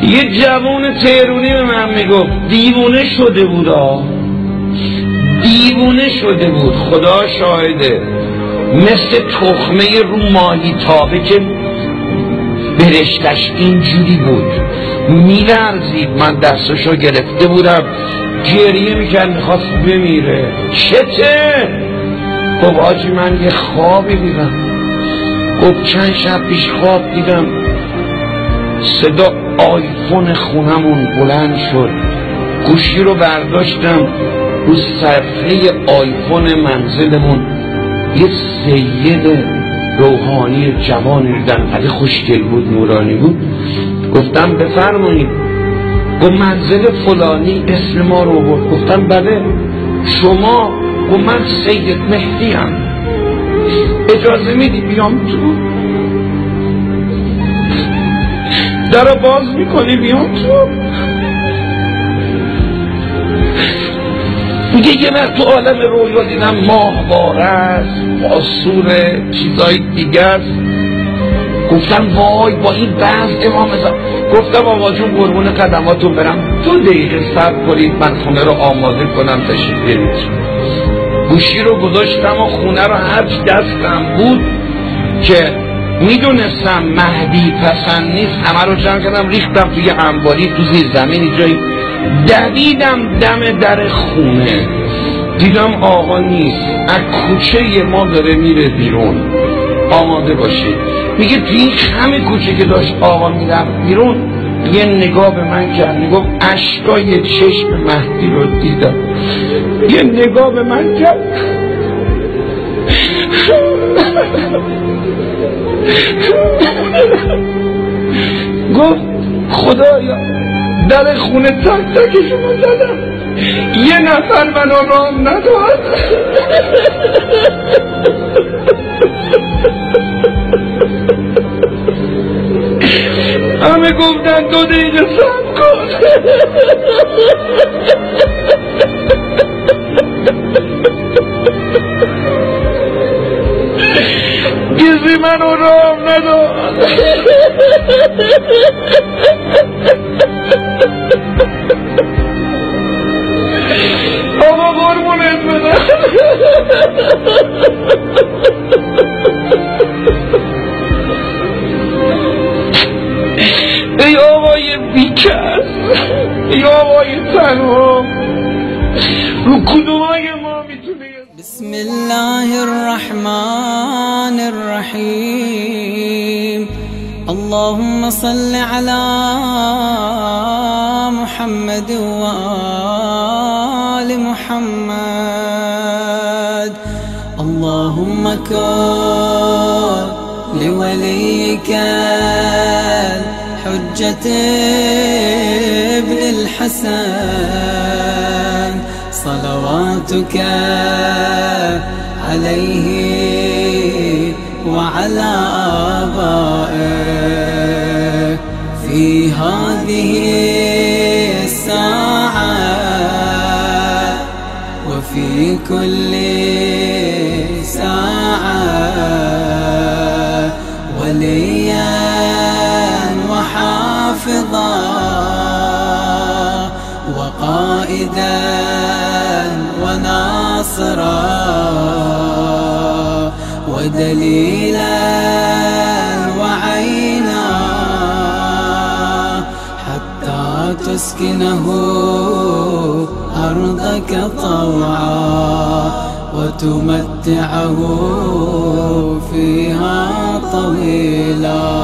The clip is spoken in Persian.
یه جوان تهرونی به من میگفت دیوونه شده بود، دیوونه شده بود، خدا شاهده، مثل تخمه رو ماهی تابه که برشتش اینجوری بود میلرزید. من دستشو گرفته بودم، گریه میکرد، میخواست بمیره. چته؟ گفت آجی من یه خوابی دیدم. گفت چند شب پیش خواب دیدم صدا آیفون خونمون بلند شد، گوشی رو برداشتم، رو صفحه آیفون منزلمون یه سید روحانی جوانی دیدم، خیلی خوشگل بود، نورانی بود. گفتم بفرمایید. گفت منزل فلانی، اسم ما رو برد. گفتم بله شما؟ گفت من سید مهدی ام، اجازه میدی بیام تو؟ در باز میکنی بیام تو؟ میگه یه وقت تو عالم رویا دیدم ماهواره است، آسوره، چیزای دیگه است. گفتم وای با این بحث امام زمان. گفتم آقا جون قربون قدماتون برم، 2 دقیقه صبر کنید من خونه رو آماده کنم تشریف برید. گوشی رو گذاشتم و خونه رو هرچی دستم بود که میدونستم مهدی پسند نیست، همه رو جمع کردم ریختم توی انباری تو زیر زمین جایی، دویدم دم در خونه، دیدم آقا نیست، از کوچه ما داره میره بیرون، آماده باشید. میگه توی این همه کوچه که داشت آقا میرفت بیرون یه نگاه به من کرد، میگفت اشکای چشم مهدی رو دیدم، یه نگاه به من کرد گفت خدایا در خونه تک تکشون زدم، یه نفر منو رام نداد. همه گفتن 2 دقیقه صبر کن. کسی منو رام نداد. آقا قربونت بدم. ای آقای بیکس، ای آقای تنها، رو کدومای ما میتونه؟ بسم الله الرحمن الرحیم. اللهم صل على محمد و آل محمد. اللهم كن لوليك حجة ابن الحسن صلواتك عليه وعلى آبائه في هذه الساعة وفي كل ساعة، وليا وحافظا وقائدا وناصرا ودليلا وعينا، حتى تسكنه أرضك طوعا وتمتعه فيها طويلا.